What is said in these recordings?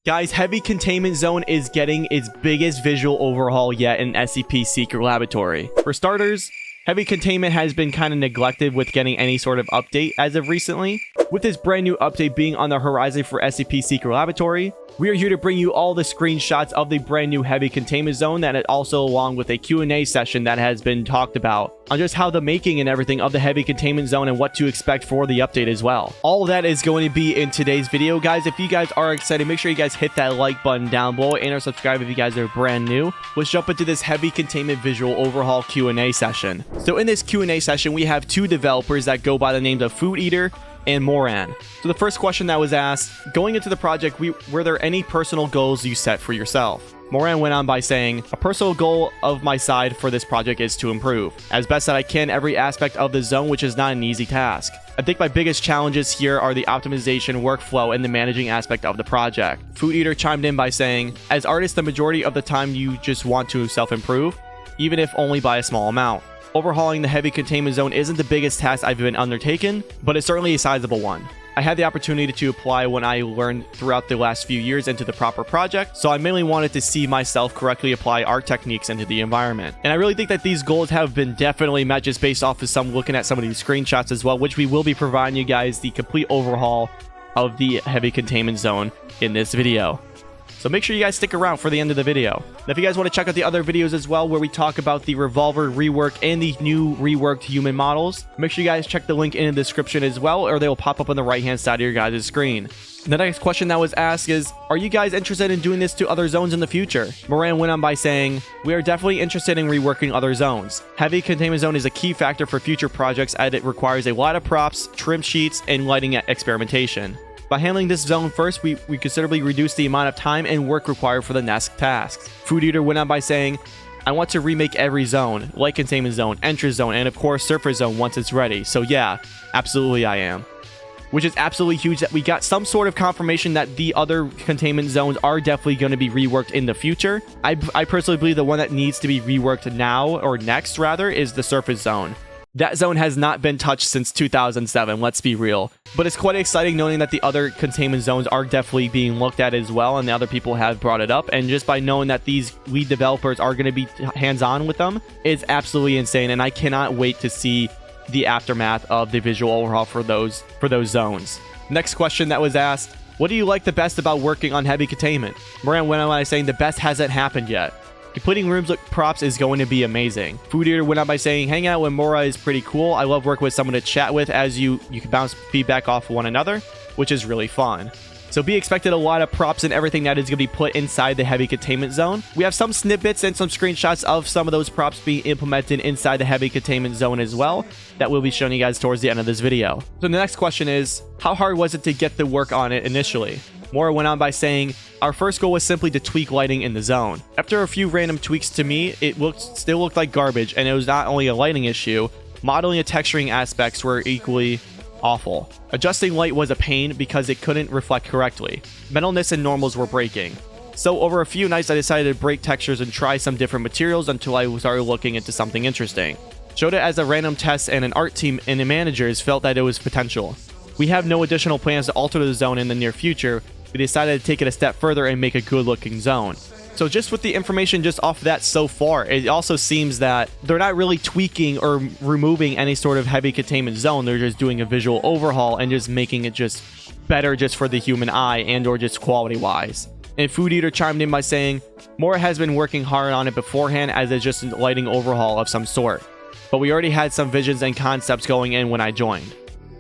Guys, Heavy Containment Zone is getting its biggest visual overhaul yet in SCP Secret Laboratory. For starters, Heavy Containment has been kind of neglected with getting any sort of update as of recently. With this brand new update being on the horizon for SCP Secret Laboratory, we are here to bring you all the screenshots of the brand new Heavy Containment Zone, that also along with a Q&A session that has been talked about on just how the making and everything of the Heavy Containment Zone and what to expect for the update as well. All of that is going to be in today's video, guys. If you guys are excited, make sure you guys hit that like button down below and or subscribe if you guys are brand new. Let's jump into this Heavy Containment visual overhaul Q&A session. So in this Q&A session, we have two developers that go by the names of Food Eater and Moran. So the first question that was asked, going into the project, were there any personal goals you set for yourself? Moran went on by saying, a personal goal of my side for this project is to improve as best that I can every aspect of the zone, which is not an easy task. I think my biggest challenges here are the optimization, workflow, and the managing aspect of the project. Food Eater chimed in by saying, as artists, the majority of the time you just want to self-improve, even if only by a small amount. Overhauling the Heavy Containment Zone isn't the biggest task I've been undertaken, but it's certainly a sizable one. I had the opportunity to apply what I learned throughout the last few years into the proper project, so I mainly wanted to see myself correctly apply art techniques into the environment. And I really think that these goals have been definitely met just based off of looking at some of these screenshots as well, which we will be providing you guys the complete overhaul of the Heavy Containment Zone in this video. So make sure you guys stick around for the end of the video. Now, if you guys want to check out the other videos as well, where we talk about the Revolver Rework and the new reworked human models, make sure you guys check the link in the description as well, or they will pop up on the right-hand side of your guys' screen. The next question that was asked is, are you guys interested in doing this to other zones in the future? Moran went on by saying, we are definitely interested in reworking other zones. Heavy Containment Zone is a key factor for future projects as it requires a lot of props, trim sheets, and lighting experimentation. By handling this zone first, we considerably reduce the amount of time and work required for the next tasks. Food Eater went on by saying, I want to remake every zone, like Containment Zone, Entrance Zone, and of course Surface Zone once it's ready. So yeah, absolutely I am. Which is absolutely huge that we got some sort of confirmation that the other containment zones are definitely going to be reworked in the future. I personally believe the one that needs to be reworked now, or next rather, is the Surface Zone. That zone has not been touched since 2007, let's be real. But it's quite exciting knowing that the other containment zones are definitely being looked at as well, and the other people have brought it up. And just by knowing that these lead developers are going to be hands-on with them is absolutely insane, and I cannot wait to see the aftermath of the visual overhaul for those zones. Next question that was asked, what do you like the best about working on Heavy Containment? Moran went on by saying the best hasn't happened yet. Completing rooms with props is going to be amazing. Food Eater went on by saying, hanging out with Mora is pretty cool. I love working with someone to chat with, as you can bounce feedback off one another, which is really fun. So be expected a lot of props and everything that is going to be put inside the Heavy Containment Zone. We have some snippets and some screenshots of some of those props being implemented inside the Heavy Containment Zone as well, that we'll be showing you guys towards the end of this video. So the next question is, how hard was it to get the work on it initially? Mora went on by saying, our first goal was simply to tweak lighting in the zone. After a few random tweaks to me, it still looked like garbage, and it was not only a lighting issue, modeling and texturing aspects were equally awful. Adjusting light was a pain because it couldn't reflect correctly. Metalness and normals were breaking. So over a few nights I decided to break textures and try some different materials until I started looking into something interesting. Showed it as a random test, and an art team and the managers felt that it was potential. We have no additional plans to alter the zone in the near future. We decided to take it a step further and make a good looking zone. So just with the information just off that so far, it also seems that they're not really tweaking or removing any sort of Heavy Containment Zone. They're just doing a visual overhaul and just making it just better just for the human eye and or just quality wise. And Food Eater chimed in by saying, Mora has been working hard on it beforehand as it's just a lighting overhaul of some sort. But we already had some visions and concepts going in when I joined.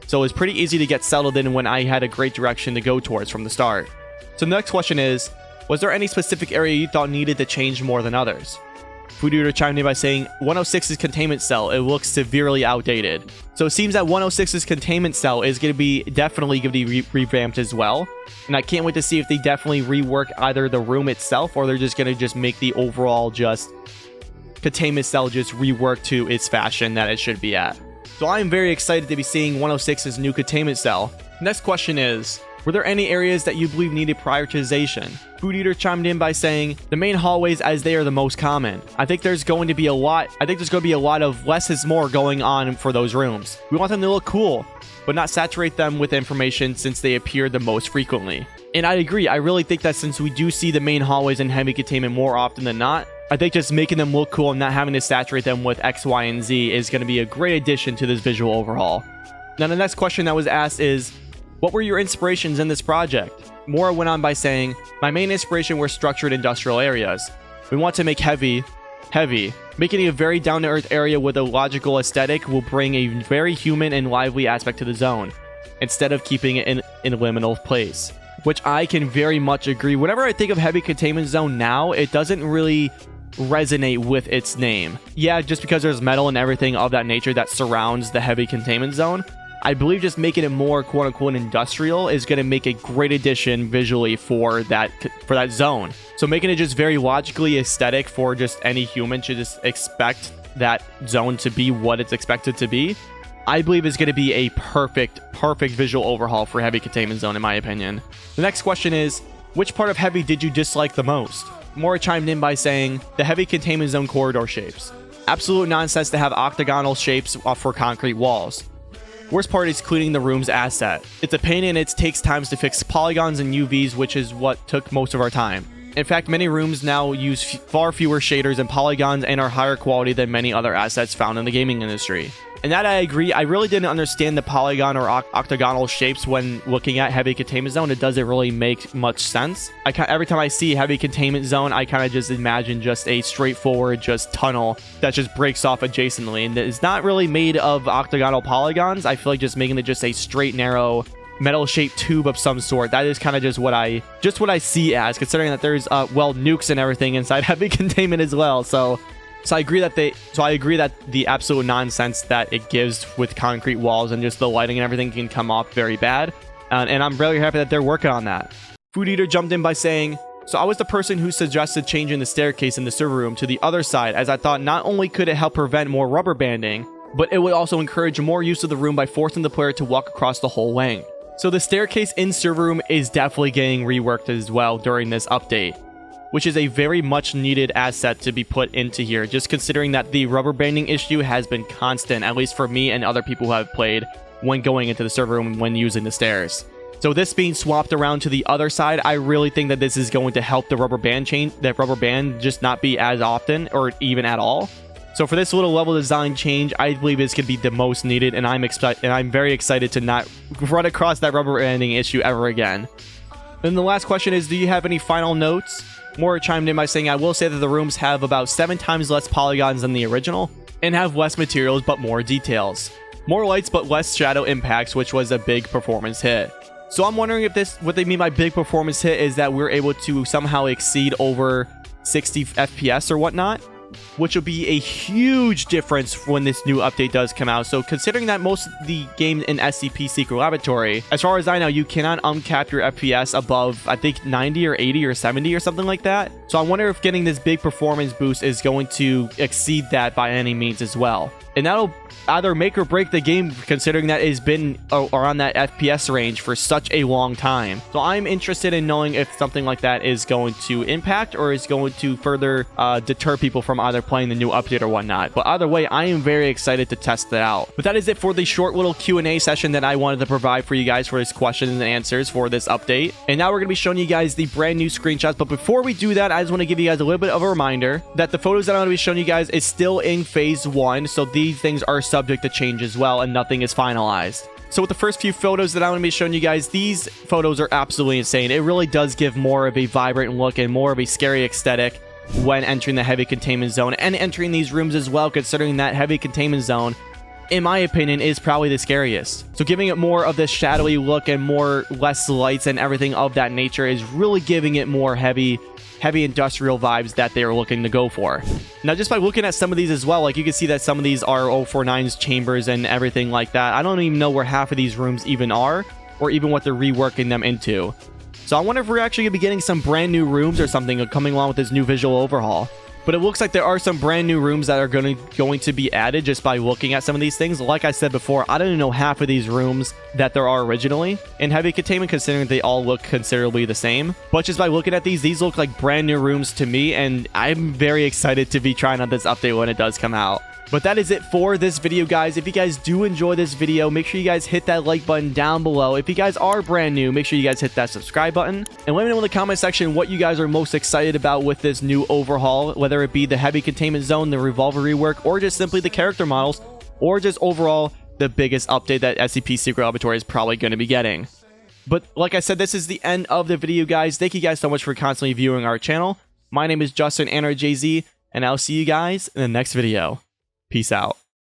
So it was pretty easy to get settled in when I had a great direction to go towards from the start. So the next question is, was there any specific area you thought needed to change more than others? Food Eater chimed in by saying, 106's containment cell, it looks severely outdated. So it seems that 106's containment cell is definitely going to be revamped as well. And I can't wait to see if they definitely rework either the room itself, or they're just going to make the overall containment cell just rework to its fashion that it should be at. So I am very excited to be seeing 106's new containment cell. Next question is, were there any areas that you believe needed prioritization? Food Eater chimed in by saying, the main hallways, as they are the most common. I think there's going to be a lot of less is more going on for those rooms. We want them to look cool, but not saturate them with information since they appear the most frequently. And I agree. I really think that since we do see the main hallways in Heavy Containment more often than not, I think just making them look cool and not having to saturate them with X, Y, and Z is going to be a great addition to this visual overhaul. Now, the next question that was asked is, what were your inspirations in this project? Mora went on by saying, my main inspiration were structured industrial areas. We want to make heavy. Making it a very down-to-earth area with a logical aesthetic will bring a very human and lively aspect to the zone, instead of keeping it in a liminal place. Which I can very much agree. Whenever I think of Heavy Containment Zone now, it doesn't really resonate with its name. Yeah, just because there's metal and everything of that nature that surrounds the Heavy Containment Zone, I believe just making it more quote-unquote industrial is going to make a great addition visually for that zone. So making it just very logically aesthetic for just any human to just expect that zone to be what it's expected to be, I believe is going to be a perfect visual overhaul for Heavy Containment Zone in my opinion. The next question is, which part of Heavy did you dislike the most? Mora chimed in by saying, the Heavy Containment Zone corridor shapes. Absolute nonsense to have octagonal shapes for concrete walls. Worst part is cleaning the room's asset. It's a pain and it takes times to fix polygons and UVs, which is what took most of our time. In fact, many rooms now use far fewer shaders and polygons and are higher quality than many other assets found in the gaming industry. And that I agree. I really didn't understand the polygon or octagonal shapes when looking at Heavy Containment Zone. It doesn't really make much sense. Every time I see Heavy Containment Zone, I kind of just imagine just a straightforward tunnel that just breaks off adjacently. And it's not really made of octagonal polygons. I feel like just making it just a straight, narrow, metal-shaped tube of some sort. That is kind of just what I see as, considering that there's, nukes and everything inside Heavy Containment as well. So I agree that the absolute nonsense that it gives with concrete walls and just the lighting and everything can come off very bad. And I'm really happy that they're working on that. Food Eater jumped in by saying, so I was the person who suggested changing the staircase in the server room to the other side, as I thought not only could it help prevent more rubber banding, but it would also encourage more use of the room by forcing the player to walk across the whole wing. So the staircase in server room is definitely getting reworked as well during this update, which is a very much needed asset to be put into here, just considering that the rubber banding issue has been constant, at least for me and other people who have played when going into the server room when using the stairs. So this being swapped around to the other side, I really think that this is going to help the rubber band just not be as often or even at all. So for this little level design change, I believe this could be the most needed, and I'm very excited to not run across that rubber banding issue ever again. And the last question is, do you have any final notes? Mora chimed in by saying, I will say that the rooms have about 7 times less polygons than the original, and have less materials but more details. More lights but less shadow impacts, which was a big performance hit. So I'm wondering if what they mean by big performance hit is that we're able to somehow exceed over 60 FPS or whatnot, which will be a huge difference when this new update does come out. So considering that most of the game in SCP Secret Laboratory, as far as I know, you cannot uncap your FPS above, I think, 90 or 80 or 70 or something like that. So I wonder if getting this big performance boost is going to exceed that by any means as well. And that'll either make or break the game, considering that it's been around that FPS range for such a long time. So I'm interested in knowing if something like that is going to impact or is going to further deter people from either playing the new update or whatnot. But either way, I am very excited to test that out. But that is it for the short little Q&A session that I wanted to provide for you guys for this questions and answers for this update. And now we're going to be showing you guys the brand new screenshots. But before we do that, I just want to give you guys a little bit of a reminder that the photos that I'm going to be showing you guys is still in phase 1. So these things are subject to change as well, and nothing is finalized. So with the first few photos that I'm going to be showing you guys, these photos are absolutely insane. It really does give more of a vibrant look and more of a scary aesthetic when entering the Heavy Containment Zone and entering these rooms as well, considering that Heavy Containment Zone, in my opinion, is probably the scariest. So giving it more of this shadowy look and less lights and everything of that nature is really giving it more heavy industrial vibes that they are looking to go for. Now, just by looking at some of these as well, like you can see that some of these are 049's chambers and everything like that. I don't even know where half of these rooms even are, or even what they're reworking them into. So I wonder if we're actually going to be getting some brand new rooms or something coming along with this new visual overhaul. But it looks like there are some brand new rooms that are going to be added just by looking at some of these things. Like I said before, I don't even know half of these rooms that there are originally in Heavy Containment, considering they all look considerably the same. But just by looking at these look like brand new rooms to me, and I'm very excited to be trying out this update when it does come out. But that is it for this video, guys. If you guys do enjoy this video, make sure you guys hit that like button down below. If you guys are brand new, make sure you guys hit that subscribe button. And let me know in the comment section what you guys are most excited about with this new overhaul, whether it be the Heavy Containment Zone, the Revolver Rework, or just simply the character models, or just overall the biggest update that SCP Secret Laboratory is probably going to be getting. But like I said, this is the end of the video, guys. Thank you guys so much for constantly viewing our channel. My name is Justin, NRJZ, and I'll see you guys in the next video. Peace out.